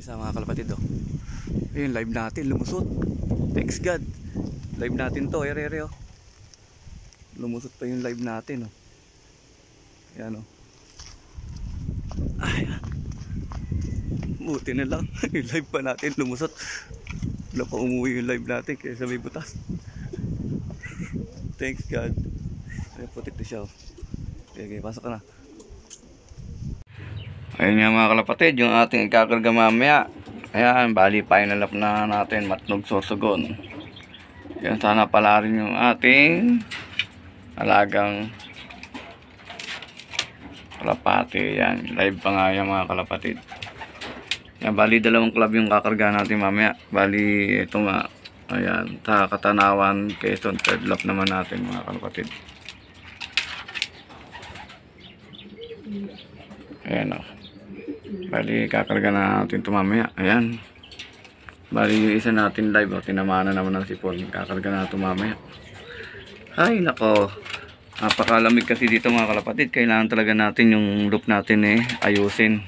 Isa mga kalapatid oh. Ayun, live natin, lumusot. Thanks God. Live natin to, ere oh. Lumusot pa yung live natin oh. Ayan oh. Ayan. Buti na lang. Yung live pa natin lumusot. Wala pa umuwi yung live natin kaya sa may butas. Thanks God. Ay, putik na siya oh. Okay, pasok ka na. Ayun nga mga kalapatid, yung ating ikakarga mamaya. Ayan, bali final up na natin, Matnog Sorsogon. Yan, sana pala rin yung ating alagang kalapati. Yan, live pa nga yan mga kalapatid. Yan, bali dalawang club yung kakarga natin mamaya. Bali ito nga, ayan, sa Katanawan, Quezon, third lap naman natin mga kalapatid. Ayan o. Bali kakarga na natin ito mamaya. Ayan. Bali yung isa natin live o. Tinamaan na naman ng sipon. Kakarga na ito mamaya. Ay nako. Napakalamig kasi dito mga kalapatid. Kailangan talaga natin yung loop natin ayusin.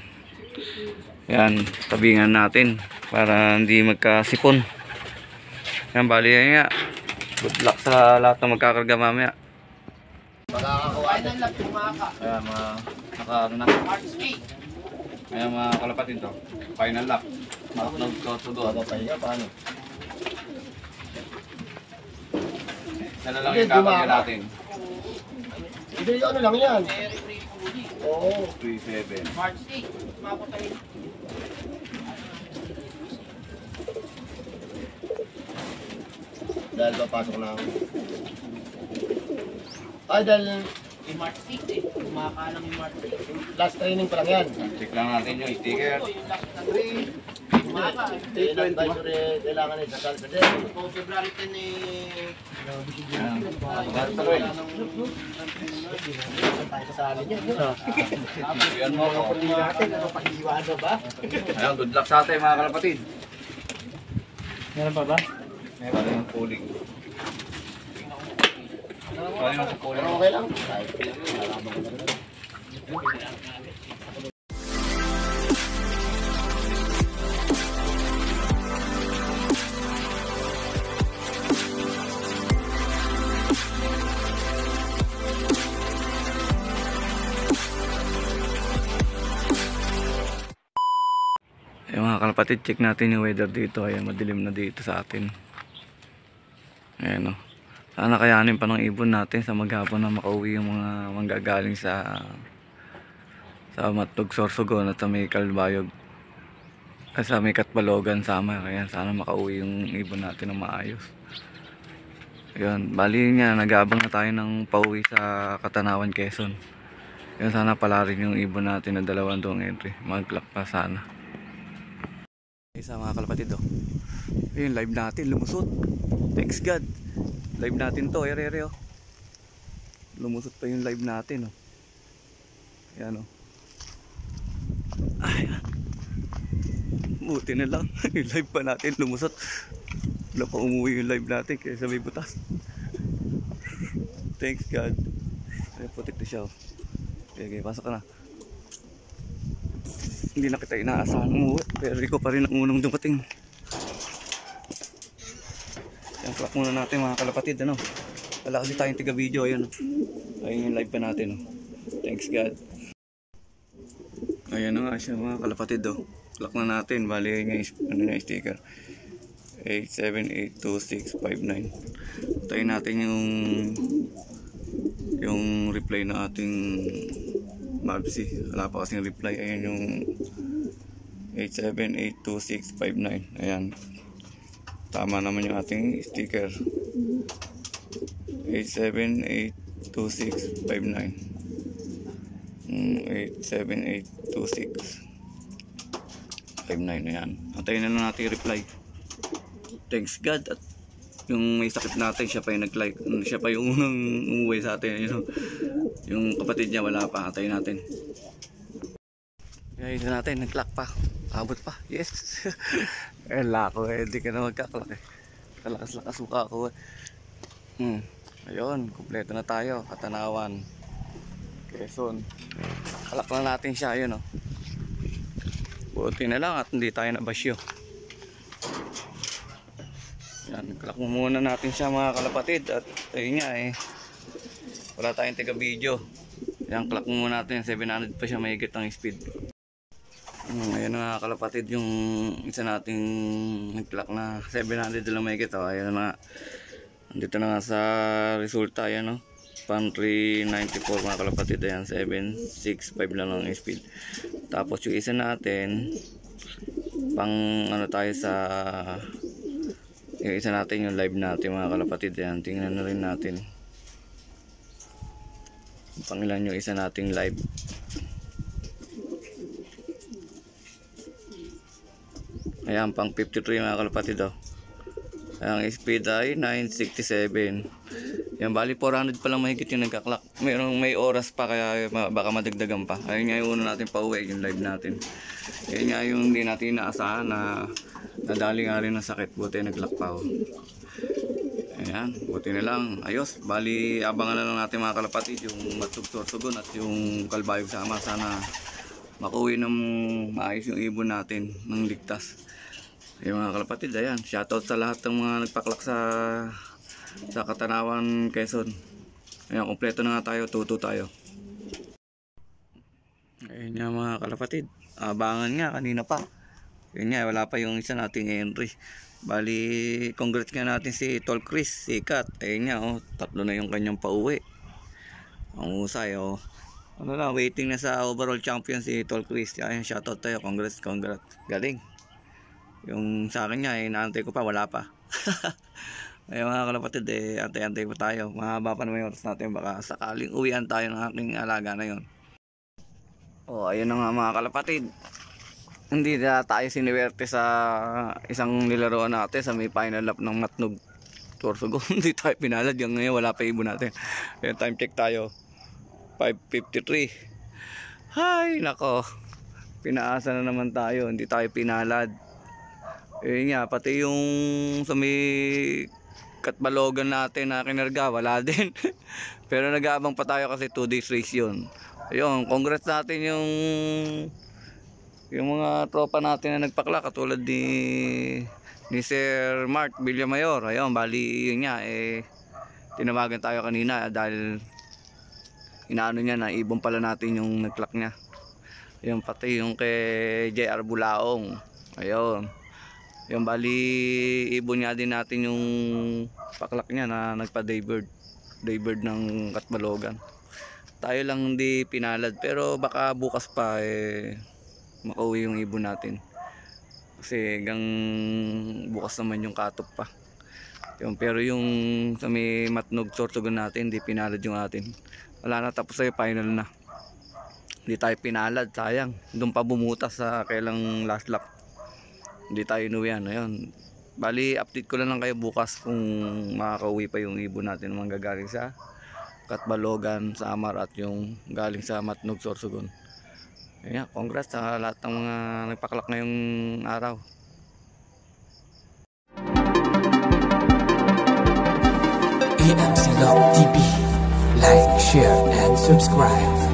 Ayan. Tabingan natin. Para hindi magkasipon. Ayan. Bali yan nga. Good luck sa lahat na magkakarga mamaya. Makakakuha ng lap yung maka. Ayan mga nakaano na. March 8. Ayan mga kalapatid to. Final lap. Matnog Sorsogon. Papahinga paano? Sana lang yung kakarga natin. Hindi ano lang yan. Oo. 3-7. March 8. Mapatay. Dahil papasok na ako. Ay dahil March 8 kumakalang yung March 8. Last training pa lang yan. Check lang natin yung sticker. Yung last na training. Kailangan na isasal sa din. Kung February 10 Ayan. tayo kasali niya. Ayan mo. Pag-iwano ba? Ayan, good luck sa atin mga kalapatid. Meron pa ba? Meron yung pooling. Meron yung pooling. Okay lang. Ayan mga kalapatid, check natin yung weather dito. Ayan, madilim na dito sa atin. Ayan o. Sana kayanin pa ng ibon natin sa maghapon na makauwi yung mga manggagaling sa Matnog Sorsogon at sa may Calbayog. Sa may Katbalogan sama. Ayan, sana makauwi yung ibon natin ng maayos. Ayan, bali nga, nag-aabang na tayo ng pauwi sa Katanawan, Quezon. Ayan, sana pala rin yung ibon natin na 2 entry. Mag-clock pa sana. Isa mga kalapatid oh. Ayun, live natin, lumusot. Thanks God. Live natin to, ere oh. Lumusot pa yung live natin oh. Ayan oh. Ayan. Buti na lang. Yung live pa natin lumusot. Wala pa umuwi yung live natin kaya sa may butas. Thanks God. Ay, putik na siya oh. Okay, pasok ka na. Hindi na kita inaasahan umuwi, pero Rico pa rin ang unang dumating. Yan, clock muna natin mga kalapatid ano. Wala kasi tayong tiga video. Ayun, ayun yung live pa natin oh. Thanks God. Ayan na nga siya mga kalapatid oh. Clock na natin, bali yung ano na yung sticker 8782659. Tayo natin yung reply na ating Mabsi, wala pa kasing reply. Ayan yung 8782659. Ayan, tama naman yung ating sticker 8782659. 8782659. Ayan, antayin na lang natin yung reply. Thanks God. At yung may sakit natin, siya pa yung nag-like. Siya pa yung unang umuwi sa atin, you know? Yung kapatid niya wala pa, atay natin. Guys, natin nag-clock pa. Abot pa. Yes. Eh lako hindi ka na magka-clock eh. Kalakas-lakas mukha ako Ayun, kumpleto na tayo. Katanawan, Quezon. Clock na natin siya, ayun oh. Buti na lang at hindi tayo nabasyo. Yan, clock mo muna natin siya mga kalapatid. At ayun nga wala tayong taga video. Yan, clock mo muna natin. 700 pa siya mahigit ang speed. Ayan mga kalapatid, yung isa nating nag-clock na 700 lang mahigit. Ayan na, andito na nga sa resulta. Ayan, pan 394 mga kalapatid. Ayan, 765 lang ang speed. Tapos yung isa natin pang tayo sa yung isa natin, yung live natin mga kalapatid. Ayan, tingnan na rin natin pang ilan yung isa nating live. Ayan, pang 53 mga kalapatid. Ang speed ay 967. Yan, bali 400 pa lang mahigit yung nagka-clock. May oras pa, kaya baka madagdagan pa. Ayun nga yung una natin pauwi, yung live natin. Ayun nga yung hindi natin inaasahan na nadali nga rin ng sakit. Buti nag-clock pa. Ayan, buti na lang. Ayos, bali abangan na lang natin mga kalapatid yung Matnog Sorsogon at yung Kalbayog Samar. Sana makuwi ng maayos yung ibon natin ng ligtas. Ayun mga kalapatid, ayan, shoutout sa lahat ng mga nagpaklak sa Katanawan, Quezon. Ayan, kompleto na nga tayo, tuto tayo. Ayun nga mga kalapatid, abangan nga kanina pa. Ayun nga, wala pa yung isa nating entry. Bali, congrats nga natin si Tol Chris, si Kat. Ayun nga, tatlo na yung kanyang pauwi. Ang usay, ano na, waiting na sa overall champion si Tol Chris. Ayun, shoutout tayo, congrats. Galing. Yung sa akin nga, inaantay ko pa, wala pa. Ayun mga kalapatid, antay-antay pa tayo. Mahaba pa naman yung oras natin, baka sakaling uwian tayo ng aking alaga na yun. Ayun na nga mga kalapatid. Hindi na tayo siniwerte sa isang nilaroan natin sa may final lap ng Matnog Sorsogon. Hindi tayo pinalad, yung ngayon wala pa ibon natin. Ayun, time check tayo, 5:53. Hay nako, pinaasa na naman tayo, hindi tayo pinalad. Ayun nga, pati yung sa may Katbalogan natin na kinarga, wala din. Pero nag-aabang pa tayo kasi 2 days race yun. Ayun, congrats natin yung mga tropa natin na nagpakla, katulad ni Sir Mark Villamayor. Ayun, bali yun nga, tinawagan tayo kanina dahil inaano niya na ibon pala natin yung nagklak niya. Ayun, pati yung kay JR Bulaong. Ayun. Yung bali ibon niya din natin yung paklak niya na nagpa daybird ng Katbalogan. Tayo lang hindi pinalad, pero baka bukas pa makauwi yung ibon natin kasi hanggang bukas naman yung katop pa. Pero yung sa may Matnog Sorsogon natin, hindi pinalad yung atin. Wala na, tapos ay final na, hindi tayo pinalad, sayang. Doon pa bumutas sa kailang last lap, hindi tayo inuwian. Ayun, bali update ko lang kayo bukas kung makakauwi pa yung ibon natin manggagaling sa Katbalogan, Samar at yung galing sa Matnog Sorsogon. Ayan, congrats sa lahat ng mga nagpaklak ngayong araw. AMC Love TV. Like, share, and subscribe.